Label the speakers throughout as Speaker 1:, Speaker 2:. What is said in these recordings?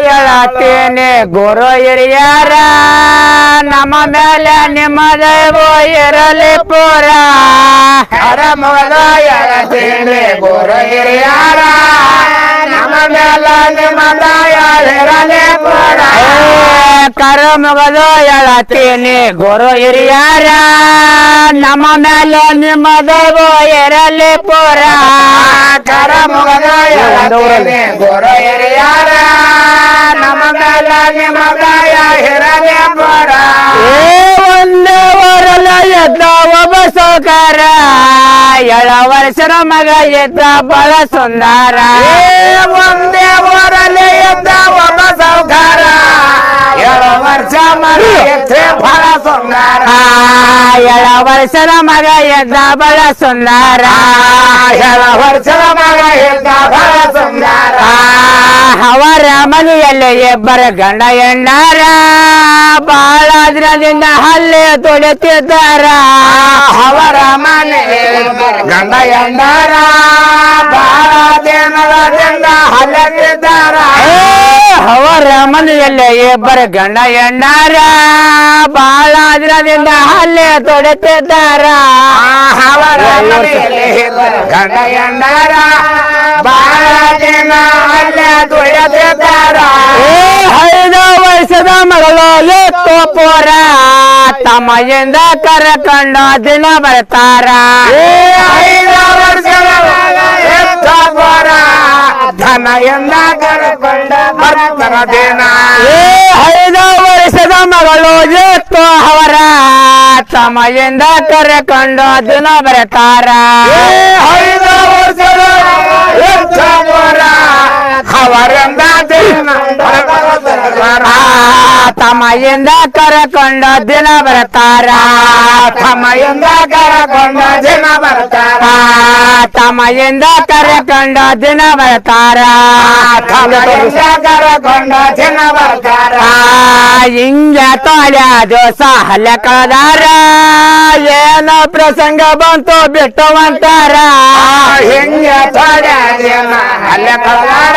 Speaker 1: ಹೇಳತ್ತೇನೆ ಗುರು ಹಿರಿಯರ ನಮ್ಮ ಮೇಲೆ ನಿಮ್ಮ ದೈವ ಇರಲಿ ಪೂರ
Speaker 2: ಕರಮುಗದ ಹೇಳತ್ತೇನೆ ಗುರು ಹಿರಿಯರ ನಮ್ಮ ಮೇಲೆ ನಿಮ್ಮ ದಯ ಇರಲಿ ಪೂರ
Speaker 1: ಕರಮುಗದ ಹೇಳತ್ತೇನೆ ಗುರು ಹಿರಿಯರ ನಮ್ಮ ಮೇಲೆ ನಿಮ್ಮ ದೈವ ಇರಲಿ ಪೂರ
Speaker 2: ಕರಮುಗದ ಹೇಳತ್ತೇನೆ ಗುರು ಹಿರಿಯರ ನಮ್ಮ ಮೇಲೆ ನಿಮ್ಮ ದಯ ಇರಲಿ ಪೂರ
Speaker 1: ಒಂದೇ ಊರಲ್ಲ ಎದ್ದ ಒಬ್ಬ ಸೌಕಾರ 7 ವರ್ಷದ ಮಗ ಎದ್ದ ಬಹಳ ಸುಂದರ
Speaker 2: ಒಂದೇ ಊರಲ್ಲಿ ಎದ್ದ ಒಬ್ಬ ಸೌಕಾರ 7 ವರ್ಷ ಮಗ ಎದ್ದ ಬಹಳ ಸುಂದರ
Speaker 1: 7 ವರ್ಷದ ಮಗ ಎದ್ದ ಬಹಳ ಸುಂದರ
Speaker 2: 7 ವರ್ಷದ ಮಗ ಎದ್ದ ಬಹಳ ಸುಂದರ
Speaker 1: ಅವರ ಮನೆಯಲ್ಲಿ ಇಬ್ಬರ ಗಂಡ ಹೆಣ್ಣಾರ ಬಹಳ ದಿನದಿಂದ ಹಲ್ಲೆ ತೊಳೆತಿದ್ದಾರ
Speaker 2: ಅವರ ಮನೆ ಗಂಡ ಹೆಂಡರ ಬಹಳ ದಿನದಿಂದ ಹಲ್ಲತ್ತಿದ್ದಾರ
Speaker 1: ಅವರ ಮನೆಯಲ್ಲಿ ಇಬ್ಬರ ಗಂಡ ಹೆಣ್ಣಾರ ಬಹಳ ದಿನದಿಂದ ಹಲ್ಲೆ ತೊಳೆತಿದ್ದಾರ
Speaker 2: ಅವರ ಮನೆಯಲ್ಲಿ ಗಂಡ ಹೆಂಡರ ಬಹಳ ದಿನ ಹಲ್ಲೆ ತೊಳೆತಿದ್ದಾರ
Speaker 1: 5 ವರ್ಷದ ಮಗಳು ಎತ್ತು ಪೋರ ತಮ್ಮಯಿಂದ ಕರೆಕೊಂಡು ದಿನ ಬರ್ತಾರ
Speaker 2: 5 ವರ್ಷದ ಎತ್ತ ಪೋರ ಧನದಿಂದ ಕರೆಕೊಂಡ ಬರ್ತಾರ ದಿನ
Speaker 1: 5 ವರ್ಷದ ಮಗಳು ಎತ್ತು ಅವರ ತಮ್ಮಯಿಂದ ಕರೆಕೊಂಡು ದಿನ ಬರ್ತಾರ
Speaker 2: 5 ವರ್ಷದ ಎತ್ತ ಪೋರ ಅವರಿಂದ ದಿನ
Speaker 1: ತಮ್ಮಯಿಂದ ಕರೆಕೊಂಡು ದಿನ ಬರ್ತಾರ
Speaker 2: ತಮ್ಮಯಿಂದ ಕರೆಕೊಂಡ ದಿನ ಬರ್ತಾರ
Speaker 1: ತಮ್ಮಯಿಂದ ಕರೆಕೊಂಡು ದಿನ ಬರ್ತಾರ
Speaker 2: ತಮ್ಮಯಿಂದ ಕರೆಕೊಂಡ ದಿನ ಬರ್ತಾರ
Speaker 1: ಹಿಂಗ ತೊಳ್ಯಾದು ಸಾಲ ಕದಾರ ಏನೋ ಪ್ರಸಂಗ ಬಂತು ಬಿಟ್ಟು ಅಂತಾರ
Speaker 2: ಹಿಂಗೆ ತೊಡೆ ದಿನ ಅಲ್ಲ ಕಲಾರ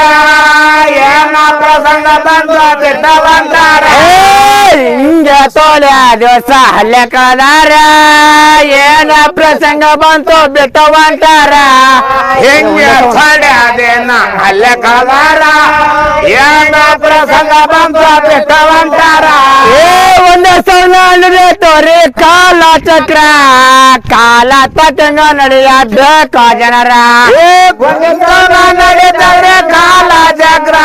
Speaker 2: ಏನ ಪ್ರಸಂಗ ಬಂದು ಬಿಟ್ಟ ಬಂತಾರ
Speaker 1: ಹಿಂಗ ತೊಳ್ಯಾದು ಸಾಲ ಕದಾರ ಏನ ಪ್ರಸಂಗ ಬಂತು ಬಿಟ್ಟು ಅಂತಾರ
Speaker 2: ಹಿಂಗೆ ತೊಡೆ ದಿನ ಅಲ್ಲ ಕಲಾರ ಏನ ಪ್ರಸಂಗ ಬಂದು ಬಿಟ್ಟ ಬಂತಾರ
Speaker 1: ಒಂದು ಸೌನ ತೋರಿ ಕಾಲ ಚಕ್ರ ಕಾಲ ತಟಂಗ ನಡೆಯಬೇಕು ಜನರ
Speaker 2: ನಡೀತಾರೆ ಕಾಲ ಚಕ್ರ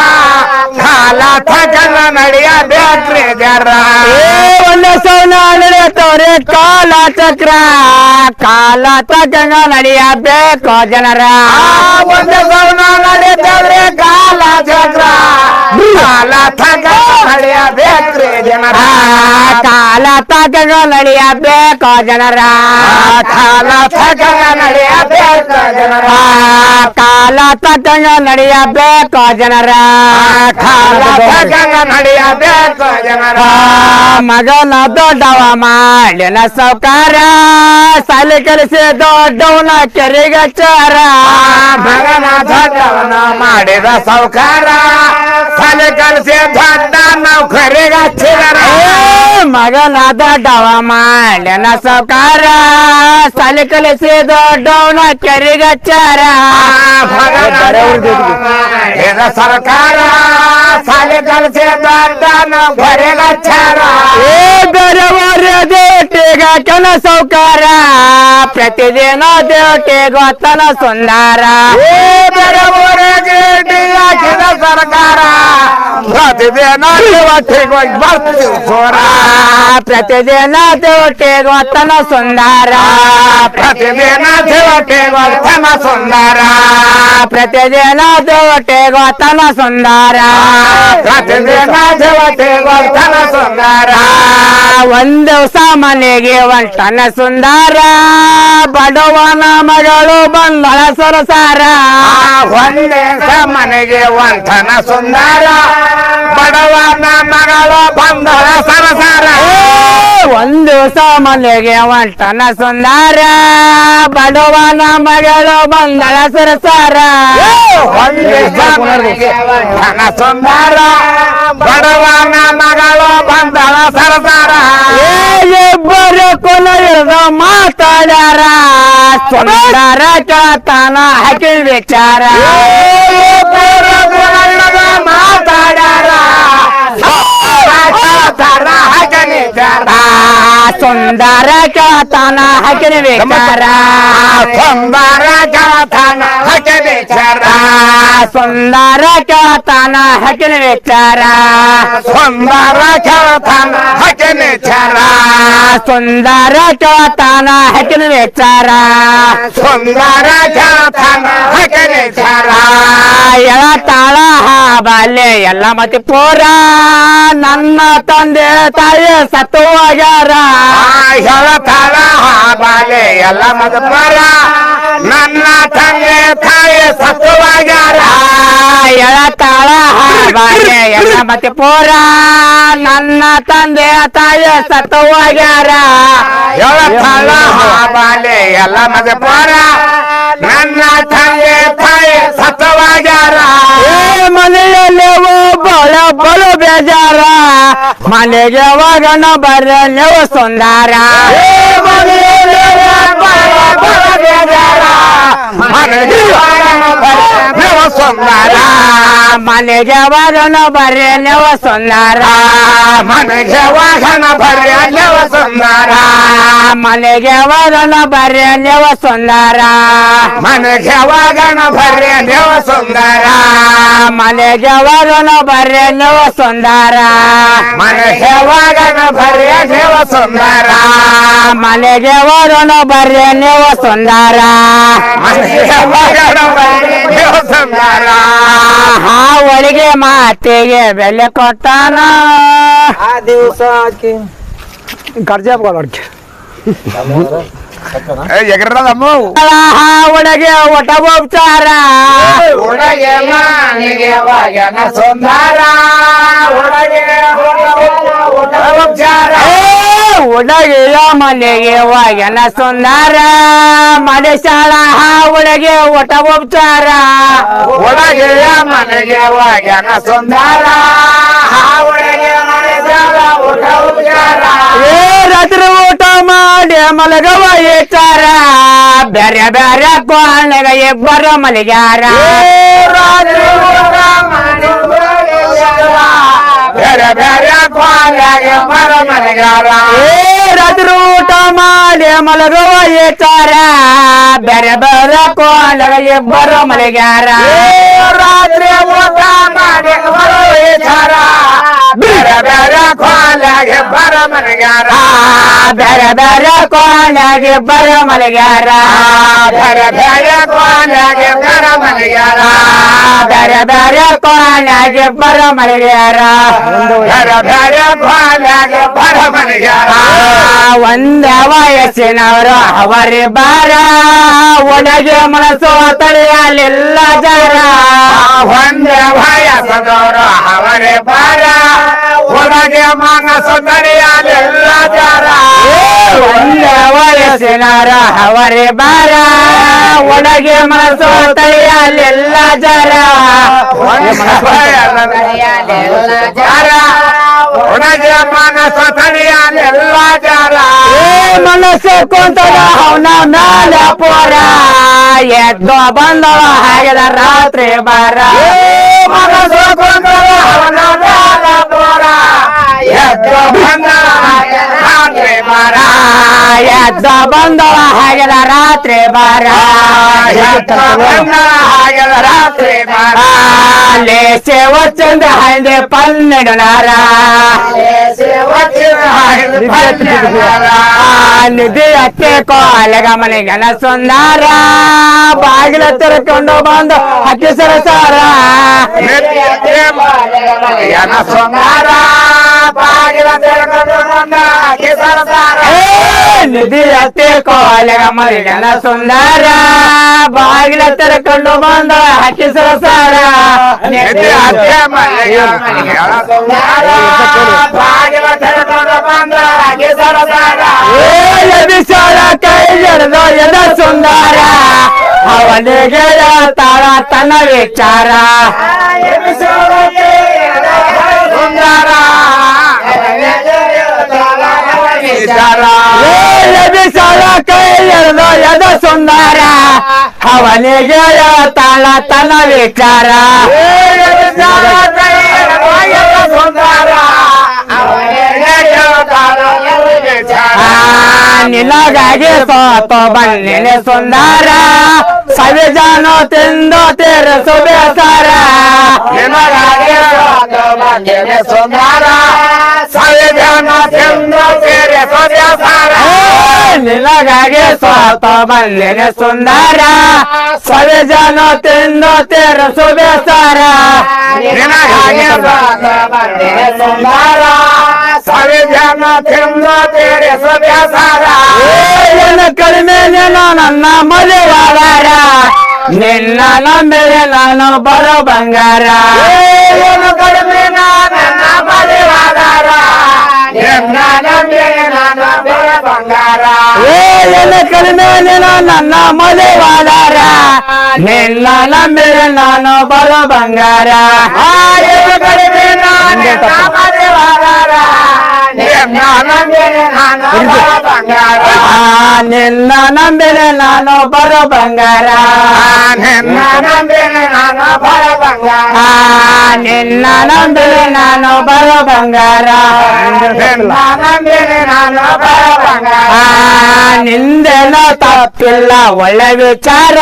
Speaker 2: ಕಾಲ ತಟಂಗ ನಡೆಯಬೇಕ್ರಿ ಜರ
Speaker 1: ಒಂದು ಸೌನ ತೋರಿ ಕಾಲ ಚಕ್ರ ಕಾಲ ತಟಂಗ ನಡೆಯಬೇಕು ಜನರ
Speaker 2: ಒಂದು ಸೌನ ನಡೀತಾರೆ ಕಾಲ ಚಕ್ರ ಕಾಲ ತಟಂಗ ನಡೆಯಬೇಕ್ರಿ ಜನರ
Speaker 1: ಕಾಲ ತಟಂಗ ನಡೆಯಬೇಕು ಜನರ
Speaker 2: ಕಾಲ ತಟಂಗ ನಡೆಯಬೇಕು ಜನರ
Speaker 1: ಕಾಲ ತಟಂಗ ನಡೆಯಬೇಕು ಜನರ
Speaker 2: ಕಾಲ ತಟಂಗ ನಡೆಯಬೇಕು ಜನರ
Speaker 1: ಮಗನ ದೊಡ್ಡವ ಮಾಡಿನ ಸೌಕಾರ ಸಾಲಿ ಕಲಿಸಿ ದೊಡ್ಡವನ ಕೆರೆಗಚ್ಚಾರ
Speaker 2: ಮಗನ ದೊಡ್ಡವನ ಮಾಡಿದ ಸೌಕಾರ ಸಾಲಿ ಕಲಿಸಿ ದೊಡ್ಡ ನೌಕರಿಗೆ ಹಚ್ಚಿದರ
Speaker 1: ಮಗನ ದೊಡ್ಡವ ಮಾಡಿನ ಸೌಕಾರ ಸಾಲಿ ಕಲಿಸಿ ದೊಡ್ಡವನ ಕೆರೆಗಚ್ಚಾರ
Speaker 2: ಮಾಡಿದ ಸರ್ಕಾರ ಸಾಲಿ ಕಲಿಸಿ ದೊಡ್ಡ ನೌಕರಿಗೆ ಹಚ್ಚಾರ
Speaker 1: ಬೇರೆಯವರ ದೇಟಿಗ ಕನ ಸೌಕಾರ ಪ್ರತಿದಿನ ದೇಟಿ ಗೊತ್ತನ ಸುಂದರ
Speaker 2: ಬೇರೆಯವರಿಗೆ ಹಾಕಿದ ಸರ್ಕಾರ ಪ್ರತಿದಿನ ಬರ್ತೀವಿ ಸೋರ
Speaker 1: ಪ್ರತಿದಿನ ದೇಟಿ ಗೊತ್ತನ ಸುಂದರ
Speaker 2: ಪ್ರತಿದಿನ ದೇವತೆ ವರ್ತನ ಸುಂದರ
Speaker 1: ಪ್ರತಿದಿನ ದೇಟಿ ಗೊತ್ತನ ಸುಂದರ
Speaker 2: ಪ್ರತಿದಿನ ದೇವತೆ ವರ್ತನ ಸುಂದರ
Speaker 1: ಒಂದು ದಿವಸ ಮನೆಗೆ ಒಂಟನ ಸುಂದರ ಬಡವನ ಮಗಳು ಬಂದಳ ಸರಸಾರ
Speaker 2: ಒಂದೇ ಮನೆಗೆ ವಂತನ ಸುಂದರ ಬಡವನ ಮಗಳು ಬಂದಳ ಸರಸರ
Speaker 1: ಒಂದು ದಿವಸ ಮನೆಗೆ ಒಂಟನ ಸುಂದರ ಬಡವನ ಮಗಳು ಬಂದಳ ಸರಸಾರ
Speaker 2: ಸುಂದರ ಬಡವನ ಮಗಳು ಬಂದಳ ಸರಸಾರ
Speaker 1: ಇಬ್ಬರು ಕುಲ ಮಾತಾಡ್ಯಾರ ಸುಂದರ ಕೇಳ್ತಾನ ಹಾಕಿ ವಿಚಾರ
Speaker 2: ಮಾತಾಡ್ಯಾರ
Speaker 1: ಸುಂದರ ಕೇಳ್ತಾನ ಹಾಕಿನ ವಿಚಾರ
Speaker 2: ಸುಂದರ ಕೇಳ್ತಾನ ಹಾಕಿನ ವಿಚಾರ
Speaker 1: ಸುಂದರ ಕೇಳ್ತಾನ ಹಾಕಿನ ವಿಚಾರ
Speaker 2: ಸುಂದರ ಕೇಳ್ತಾನ ಹಾಕಿನ ವಿಚಾರ
Speaker 1: ಸುಂದರ ಕೇಳ್ತಾನ ಹಾಕಿನ ವಿಚಾರ
Speaker 2: ಸುಂದರ ಕೇಳ್ತಾನ ಹಾಕಿನ ವಿಚಾರ
Speaker 1: ಎಳತಾಳ ಬಾಲ್ಯ ಎಲ್ಲ ಮತ್ತೆ ಪೋರ ನನ್ನ ತಂದೆ ತಾಯಿ ಸತ್ತು ಹೋಗ್ಯಾರ
Speaker 2: ಹೇಳ್ತಾಳ ಬಾಲೆ ಎಲ್ಲ ಮಧುಪರ ನನ್ನ ತಂದೆ ತಾಯಿ ಸತ್ತುವಾಗ್ಯಾರ
Speaker 1: ಎಳತಾಳ ಬಾಲ್ಯ ಎಲ್ಲ ಮತ್ತೆ ಪೋರ ನನ್ನ ತಂದೆ ತಾಯಿ ಸತ್ತು ಹೋಗ್ಯಾರ
Speaker 2: ಹೇಳ್ತಾಳ ಬಾಲೆ ಎಲ್ಲ ಮಧುಪರ ನನ್ನ ತಂದೆ ತಾಯಿ ಸತ್ತುವಾಗ್ಯಾರ
Speaker 1: ಮನೆಯಲ್ಲಿ ಒಬ್ಬಳ ಬಲು ಬೇಜಾರ ಮನೆಗೆ ಹೋಗೋಣ ಬರ್ರ ನೀವು ಸುಂದರ
Speaker 2: ಸುಂದರ
Speaker 1: ಮನೆಗೆ ಹೋಗೋಣ ಬರ್ರಿ ನೀವು ಸುಂದರ
Speaker 2: ಮನೆಗೆ ವಾಹನ ಬರ್ಯ ನೀವು ಸುಂದರ
Speaker 1: ಮನೆಗೆ ಹೋಗೋಣ ಬರ್ರಿ ನೀವು ಸುಂದರ
Speaker 2: ಮನೆಗೆ ವಾಗಣ ಬರ್ಯ ನೀವು ಸುಂದರ
Speaker 1: ಮನೆಗೆ ಹೋಗೋಣ ಬರ್ರಿ ನೀವು ಸುಂದರ
Speaker 2: ಮನೆಗೆ ವಾಗಣ ಬರ್ಯ ನೀವು ಸುಂದರ
Speaker 1: ಮನೆಗೆ ಹೋಗೋಣ ಬರ್ರಿ ನೀವು ಸುಂದರ
Speaker 2: ಮನೆಗೆ ವಾಗಣ ಬರ್ಯ ನೀವು ಸುಂದರ
Speaker 1: ಹಾ ಒಳಗೆ ಮಾತಿಗೆ ಬೆಲೆ ಕೊಟ್ಟಾನ
Speaker 3: ಆ ದಿವಸ ಆಕಿ
Speaker 1: ಗರ್ಜೆ ಅಡ್ಕೆ
Speaker 2: ಎಗರದಮ್ಮ
Speaker 1: ಹಾ ಒಳಗೆ ಒಟ ಉಪಚಾರ
Speaker 2: ಒಳಗೆ ಮನೆಗೆ ವಾಗಣ ಸುಂದರ ಒಳಗೆ ಉಪಚಾರ
Speaker 1: ಒಳಗೆಯ ಮನೆಗೆ ಹೋಗ್ಯಾನ ಸುಂದರ ಮನುಷ್ಯಳ ಹಾ ಒಳಗೆ ಒಟ ಉಪಚಾರ
Speaker 2: ಒಳಗೆ ಮನೆಗೆ ವಾಗಣ ಸುಂದರ ಒಳಗೆ ಮನೆಗಳ ಊಟ ಉಪಚಾರ
Speaker 1: ರಾತ್ರಿ ಊಟ ಮಾಡಿ ಮಲಗವ ಏಚಾರ ಬೇರೆ ಬೇರೆ ಕೋಣೆಗ ಇಬ್ಬರು ಮಲಗ್ಯಾರ
Speaker 2: ರಾತ್ರಿ ಊಟ ಮಾಡಿ ಬೇರೆ ಬೇರೆ ಕೋಣೆಗೆ ಬರ ಮನೆಗಾರ
Speaker 1: ರಾತ್ರಿ ಊಟ ಮಾಡಿ ಮಲಗುವ ಏಚಾರ ಬೇರೆ ಬೇರೆ ಕೋಣೆಗ ಇಬ್ಬರು ಮಲಗ್ಯಾರ
Speaker 2: ರಾತ್ರಿ ಊಟ ಮಾಡಿ ಬರೋ ವಿಚಾರ ಬೇರೆ ಬೇರೆ ಕೋಣೆಗೆ ಬರ ಮನೆಗಾರ
Speaker 1: ಬೇರೆ ಬೇರೆ ಕೋಣೆಗೆ ಇಬ್ಬರು ಮಲಗ್ಯಾರ
Speaker 2: ಬೇರೆ ಬೇರೆ ಕೋಣೆಗೆ ಬರ ಮನೆಗಾರ
Speaker 1: ಬೇರೆ ಬೇರೆ ಕೋಣೆಗೆ ಇಬ್ಬರು ಮಲಗ್ಯಾರ
Speaker 2: ಬೇರೆ ಬೇರೆ ಕೋಣೆಗೆ ಬರ ಮನೆಗಾರ
Speaker 1: ಒಂದ ವಯಸ್ಸಿನವರು ಅವರಿ ಬಾರ ಒಳಗೆ ಮನಸ್ಸು ತಡೆಯಲಿಲ್ಲ ಜರ
Speaker 2: ಒಂದೇ ವಯಸ್ಸದವರು ಅವರೇ ಬಾರ ಒಳಗೆ ಮನಸ್ಸು ತಡೆಯಲಿಲ್ಲ ಜರ
Speaker 1: ಒಂದ ವಯಸ್ಸಿನವರ ಅವರಿ ಬಾರ ಒಳಗೆ ಮನಸ್ಸು ತಡೆಯಲಿಲ್ಲ ಜರ
Speaker 2: ಒಳಗೆ ಮನಸ್ಸು ತಡೆಯಲಿಲ್ಲ ಜರ
Speaker 1: ಮನಸ್ಸು ಕುಂತದ ಅವನ ಮೇಲೆ ಪೋರ ಎದ್ದು ಬಂದವ ಹಾಗೆದ ರಾತ್ರಿ ಬಾರ
Speaker 2: ಮನಸ್ಸು ಕೊಂದವ ಅವನ ಮೇಲೆ ಪೋರ ಎದ್ದು ಬಂದ ರಾತ್ರಿ ಬಾರ
Speaker 1: ಎದ್ದು ಬಂದವ ಹಾಗೆದ ರಾತ್ರಿ ಬಾರ
Speaker 2: ಎದ್ದು ಬಂದ ಹಾಗೆದ ರಾತ್ರಿ ಬಾರ
Speaker 1: ಲೇಸೆ ವಚ್ಚಂದ ಹಂದೆ ಪನ್ನೆಡುನಾರ ನಿಧಿ ಅತ್ತೆ ಕೋಲೆಗ ಮನೆಗನ ಸುಂದರ ಬಾಗಿಲ ತೆರೆಕೊಂಡು ಬಂದು ಹಕ್ಕಿ ಸರಸಾರ
Speaker 2: ಸುಂದರ ಬಾಗಿಲ ತೆರೆಕೊಂಡು ಬಂದ ಹಾಕಿ ಸರಸಾರ
Speaker 1: ನಿಧಿ ಅತ್ತೆ ಕೋಲೆಗ ಮನೆಗನ ಸುಂದರ ಬಾಗಿಲ ತೆರೆಕೊಂಡು ಬಂದು ಹಕ್ಕಿ ಸರಸಾರ
Speaker 2: ಬಾಗಿಲ ತೆರೆಕೊಂಡು ಬಂದರಾಗಿ ಸರಸಾರ
Speaker 1: ಎಬಿಸೋಳ ಕೈ ಹಿಡಿದು ಎದ ಸುಂದರ ಅವನಿಗೆ ತಾಳ ತನ್ನ ವಿಚಾರ
Speaker 2: ಸುಂದರ
Speaker 1: ಎಬಿಸೋಳ ಕೈ ಹಿಡಿದು ಎದ ಸುಂದರ ಅವನಿಗೆ ತಾಳ ತನ್ನ ವಿಚಾರ
Speaker 2: ಸುಂದರ
Speaker 1: ನಿನಗಾಗಿ ಸೋತು ಬನ್ನಿನೆ ಸುಂದರ ಸವಿಜಾನು ತಿಂದು ತೀರಿಸು ಬೇಸರ
Speaker 2: ನಿನಗಾಗಿ ಬಂದಿದೆ ಸುಂದರ ಸವಿಜಾನ ತಿಂದು ತೀರಿಸು ಬೇಸರ
Speaker 1: ನಿನಗಾಗಿ ಸೋತು ಬನ್ನಿನೆ ಸುಂದರ ಸವಿಜಾನು ತಿಂದು ತೀರಿಸು ಬೇಸರ
Speaker 2: ನಿನಗಾಗಿ ಬಂದಿದೆ ಸುಂದರ ಸವಿಜಾನ ತಿಂದು ತೀರಿಸು ಬೇಸರ
Speaker 1: ಏನು ಕಡಿಮೆ ನೀನು ನನ್ನ ಮದುವಾದಾರ ನಿನ್ನ ನಂಬಿದೆ ನಾನು ಬರೋ ಬಂಗಾರ
Speaker 2: ಏನು ಕಡಿಮೆ ನನ್ನ ಮದುವಾದಾರ ನಿನ್ನ ನಂಬಿದೆ ನಾನು ಬರೋ ಬಂಗಾರ
Speaker 1: ಏನು ಕಡಿಮೆ ನೀನು ನನ್ನ ಮದುವಾದಾರ ನಿನ್ನ ನಂಬಿದೆ ನಾನು ಬರೋ ಬಂಗಾರ
Speaker 2: ಏನು ಕಡಿಮೆ ನನ್ನ ಮದುವಾದಾರ ನಿನ್ನ ನಂಬಿದೆ ನಾನು ಬರೋ ಬಂಗಾರ
Speaker 1: ನಿನ್ನ ನಂಬಿದೆ ನಾನು ಬರೋ ಬಂಗಾರ
Speaker 2: ನಿನ್ನ ನಂಬಿದೆ ನಾನು ಬರೋ ಬಂಗಾರ
Speaker 1: ನಿನ್ನ ನಂಬಿದೆ ನಾನು ಬರೋ ಬಂಗಾರ
Speaker 2: ನಿನ್ನ ನಂಬಿದೆ ನಾನು ಬರೋ ಬಂಗಾರ
Speaker 1: ನಿಂದೇನೋ ತಪ್ಪಿಲ್ಲ ಒಳ್ಳೆ ವಿಚಾರ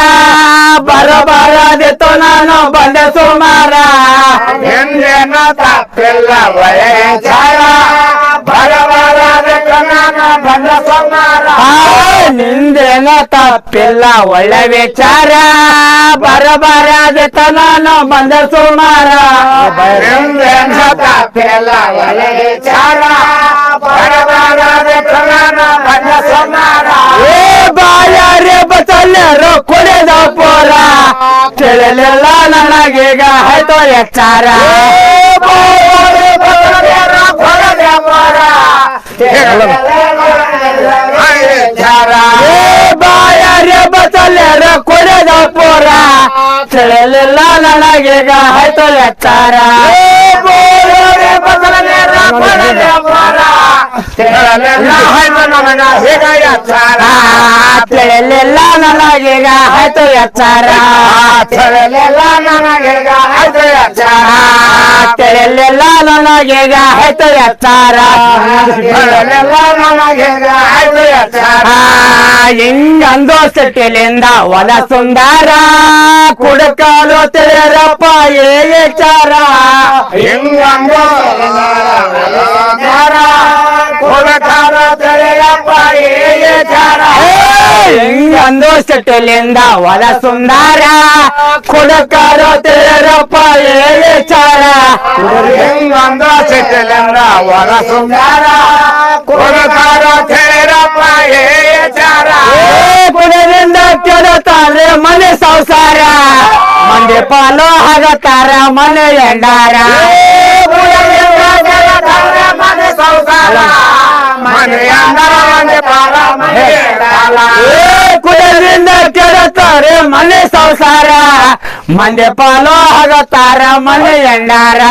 Speaker 1: ಬರಬಾರದಿತ್ತು ನಾನು ಬಂದೆ ಸುಮಾರ
Speaker 2: ಎಂದೇನೋ ತಪ್ಪಿಲ್ಲ ಒಳ್ಳೆ ವಿಚಾರ ಬರಬಾರದಕ್ಕೆ ನಾನು ಬಂದ ಸೋಮಾರ
Speaker 1: ನಿಂದೇನೋ ತಪ್ಪಿಲ್ಲ ಒಳ್ಳೆ ವಿಚಾರ ಬರಬಾರದಿತ್ತು ನಾನು ಬಂದೆ ಸುಮಾರ
Speaker 2: ಎಂದೇನೋ ತಪ್ಪಿಲ್ಲ ಒಳ್ಳೆ ವಿಚಾರ ಬರಬಾರದಕ್ಕೆ ನಾನು ಬಂದ ಸೋಮಾರ
Speaker 1: ಏ ಬಾಯಾರೆ ಬಸಲ್ಲರು ಕುಡಿದ ಪೋರ ತಿಳಿಲಿಲ್ಲ ನನಗೀಗ ಆಯ್ತು ಎಚ್ಚಾರ ಬಾಯಾರೆ ಬಸಲ್ಲರು ಕುಡಿದ ಪೋರ ತಿಳಿಲಿಲ್ಲ ನನಗೀಗ ಆಯ್ತು ಎಚ್ಚಾರ ತಿಳಿಲಿಲ್ಲ ನನಗೀಗ ಆಯ್ತು ಎಚ್ಚಾರ
Speaker 2: ತಿಳಿಲಿಲ್ಲ ನನಗೀಗ ಆಯ್ತು ಎಚ್ಚಾರ
Speaker 1: ತಿಳಿಲಿಲ್ಲ ನನಗೀಗ ಆಯ್ತು ಎಚ್ಚಾರ
Speaker 2: ತಿಳಿಲಿಲ್ಲ ನನಗೀಗ ಆಯ್ತು ಎಚ್ಚಾರ
Speaker 1: ಹಿಂಗಂದು ಸಿಟ್ಟಿಲಿಂದ ಒಲ ಸುಂದರ ಕುಡಕಾಲು ತಿಳಿರಪ್ಪ ಏಚಾರ
Speaker 2: ಹಿಂಗಂದು ಕೊಡಕಾರ ತಿಳಿಯಪ್ಪ ಏಚಾರ
Speaker 1: ಹಿಂಗಂದು ಸಿಟ್ಟಿಲಿಂದ ಒಲ ಸುಂದರ ಕುಡಕಾಲು ತಿಳಿರಪ್ಪ ಏಚಾರ
Speaker 2: ಹಿಂಗಂದು ಸಿಟ್ಟಿಲಿಂದ ಒಳ ಸುಂದರ ಕೊಡಕಾರ ತಿಳಿಯಪ್ಪ ಏಚಾರ
Speaker 1: ಕುಡದಿಂದ ಕೆಡುತ್ತಾರೆ ಮನೆ ಸಂಸಾರ ಮಂದಿ ಪಾಲು ಆಗತಾರ ಮನೆ ಎಂಡಾರ
Speaker 2: ಮನೆ ಸಂಸಾರ ಮನೆಯಂದ ಮನೆ ಪಾಲ ಮನೆ
Speaker 1: ಕುಡದಿಂದ ಕೆಡುತ್ತಾರೆ ಮನೆ ಸಂಸಾರ ಮಂದಿ ಪಾಲು ಆಗತಾರ ಮನೆ ಎಂಡಾರ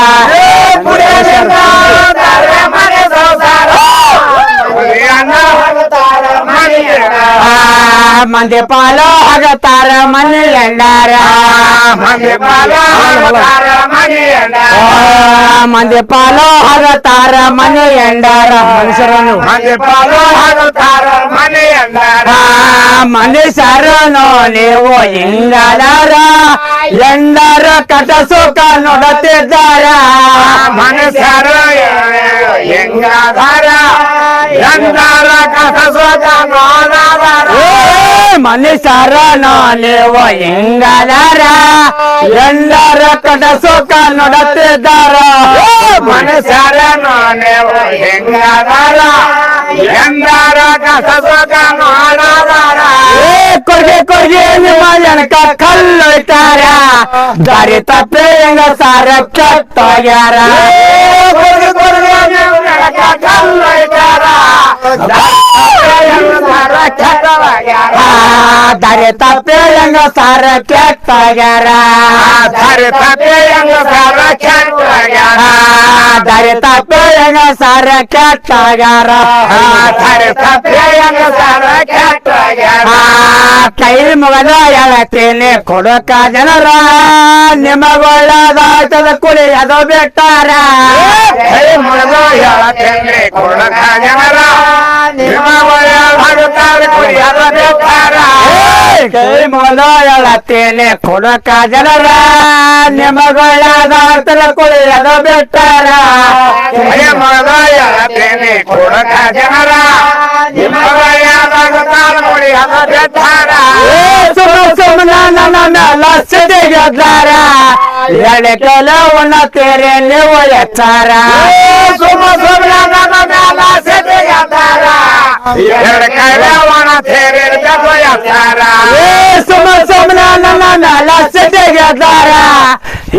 Speaker 2: ಮನೆ ಸಂಸಾರ
Speaker 1: ಮಂದಿ ಪಾಲು ಆಗತಾರ ಮನೆ ಎಂಡಾರ
Speaker 2: ಮಂದಿ ಪಾಲ
Speaker 1: ಮಂದಿ ಪಾಲು ಆಗತಾರ ಮನೆ ಎಂಡಾರ ಮನುಷ್ಯರನ್ನು
Speaker 2: ಮಂದಿ ಪಾಲ ಹಾಕುತ್ತಾರ ಮನೆ ಎಂದಾರ
Speaker 1: ಮನುಷ್ಯರನ್ನು ನೀವು ಹಿಂಗದಾರ ಎಂಡಾರ ಕಟ ಸುಖ ನೋಡುತ್ತಿದ್ದಾರ
Speaker 2: ಮನುಷ್ಯರು ಹೆಂಗಾದಾರ ಎಂದಾರ ಕಸ ಸುಖ ನೋಡಾದಾರ
Speaker 1: ಮನುಷ್ಯರನ್ನು ನೀವು ಹಿಂಗದಾರ ಎಂಡಾರ ಕಟ ಸುಖ ನೋಡುತ್ತಿದ್ದಾರ
Speaker 2: ಮನುಷ್ಯರನ್ನು ನೀವು ಹೆಂಗಾದಾರ ಎಂದಾರ ಕಸ ಸುಖ ನೋಡಾದಾರ
Speaker 1: ಕೊಡ್ಗೆ ನಿಮ್ಮ ಜನಕ ಕಲ್ಲೊಯ್ತಾರ ದಾರಿ ತಪ್ಪೆ ಹೆಂಗ ಸಾರ ಕೆಟ್ಟೋಗ್ಯಾರ
Speaker 2: ಕಲ್ಲೊಯ್ತಾರ ಸಾರ ಕೆಟ್ಟವಾಗ್ಯಾರ
Speaker 1: ದಾರಿ ತಪ್ಪಿ ಹೆಂಗ ಸಾರ ಕೆಟ್ಟಾಗ್ಯಾರ
Speaker 2: ದಾರಿ ತಪ್ಪಿ ಹೆಂಗ ಸಾರ ಕೆಟ್ಟವಾಗ್ಯಾರ
Speaker 1: ದಾರಿ ತಪ್ಪಿ ಹೆಂಗ ಸಾರ ಕೆಟ್ಟಾಗ್ಯಾರ
Speaker 2: ದಾರಿ ತಪ್ಪಿ ಹೆಂಗ ಸಾರ ಕೆಟ್ಟವಾಗ್ಯಾರ
Speaker 1: ಕೈ ಮುಗದ ಹೇಳತ್ತೀನಿ ಕೊಡಕ ಜನರ ನಿಮಗೊಳ್ಳದಾಗ್ತದ ಕುಡಿಯದು ಬಿಟ್ಟಾರ
Speaker 2: ಕೈ ಮುರಿದು ಹೇಳತ್ತೇನೆ ಕೊಡಕ ಜನರ ನಿಮ್ಮ ಒಳ್ಳೆಯದಾಗುತ್ತಾರೆ ಕುಡಿಯಲು ಬಿಟ್ಟಾರ
Speaker 1: ಕೈ ಮುಗದ ಹೇಳತ್ತೀನಿ ಕೊಡಕ ಜನರ ನಿಮಗೊಳ್ಳದಾಗ್ತದ ಕುಡಿಯದು ಬಿಟ್ಟಾರ
Speaker 2: ಕೈ ಮುರಿದು ಹೇಳತ್ತೇನೆ ಕೊಡಕ ಜನರ ನಿಮ್ಮ ಒಳ್ಳೆಯದಾಗುತ್ತಾರೆ ಕುಡಿಯಲು ಬಿಟ್ಟಾರ
Speaker 1: ಸುಮ್ಮನ ನನ್ನ ಮೇಲೆ ಸಿಟಿಗೆದ್ದಾರ ಎಳೆ ಕೆಲವನ್ನ ತೇರೆ ನೀವು ಎಚ್ಚಾರ
Speaker 2: ಸುಮ್ಮ ಸುಮ್ಮನೆ ನನ್ನ ಮ್ಯಾಲ ಸಿಟಿಗೆದ್ದಾರ ಎರಡು ಕೈಲವನ ಸೇರಿರ್ಬೇಕು ಎತ್ತಾರ
Speaker 1: ಸುಮ್ಮನ ನನ್ನ ಮೇಲೆ ಸಿಟಿಗೆದ್ದಾರ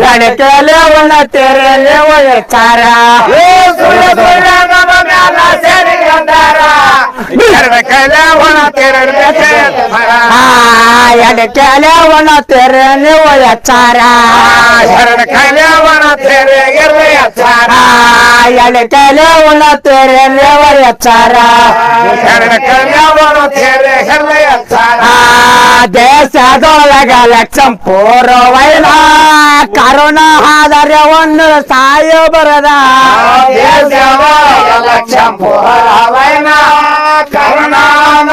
Speaker 1: ಎಳೆ ಕೆಲವನ್ನ ತೇರೆ ನೀವು ಎಚ್ಚಾರ
Speaker 2: ಸುಳ್ಳು ಸುಳ್ಳು ನಮ್ಮ ಮ್ಯಾಲ ಸೇರಿಗೆದ್ದಾರ ಎರಡು ಕೈಲವನ ಸೇರಿರ್ಬೇಕು ಎತ್ತಾರ
Speaker 1: ಎಡೆ ಕೆಲವನ್ನ ತೇರೆ ನೀವು ಎಚ್ಚಾರ
Speaker 2: ಎರಡು ಕೈಲವನ ಸೇರಿಗಿರ್ಲಿ ಎತ್ತಾರ
Speaker 1: ಎಡೆ ಕೆಲವನ್ನ ತೇರೆ ನೀವು ಎಚ್ಚಾರ
Speaker 2: ಎರಡು ಕೈಲವನ ಸೇರಿಗಿರ್ಲಿ ಎತ್ತಾರ
Speaker 1: ದೇಶದೊಳಗ ಲಕ್ಷಂ ಪೂರ್ವೈನ ಕರುಣ ಆದರೆ ಒಂದು ಸಾಯೋ ಬರದ
Speaker 2: ಲಕ್ಷ ಪುರವೈನ ಕರುಣಾನ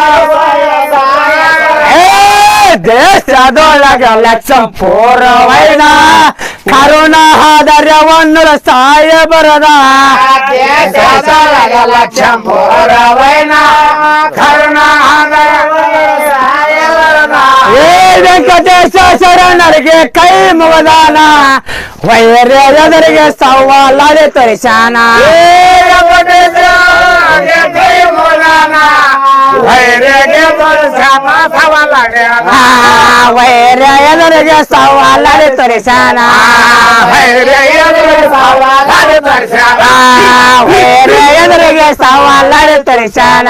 Speaker 1: ದೇಶದೊಳಗ ಲಕ್ಷಂ ಪೂರ್ವೈನ ಕರುಣ ಆದರೆ ಒಂದು ಸಾಯ ಬರದ
Speaker 2: ಲಕ್ಷ ಪುರವೈನ ಕರುಣಾನ
Speaker 1: ಏ ವೆಂಕಟೇಶ ಶರಣರಿಗೆ ಕೈ ಮುಗದಾನ ವೈರ್ಯ ಎದುರಿಗೆ ಸವಾಲಾಡಿ ತರಿಸಾನ ವೈರ್ಯ ಎದುರಿಗೆ ಸವಾಲಾಡಿ ತರಿಸಾನ ವೈರ್ಯ ಎದುರಿಗೆ ಸವಾಲಾಡಿ ತರಿಸಾನ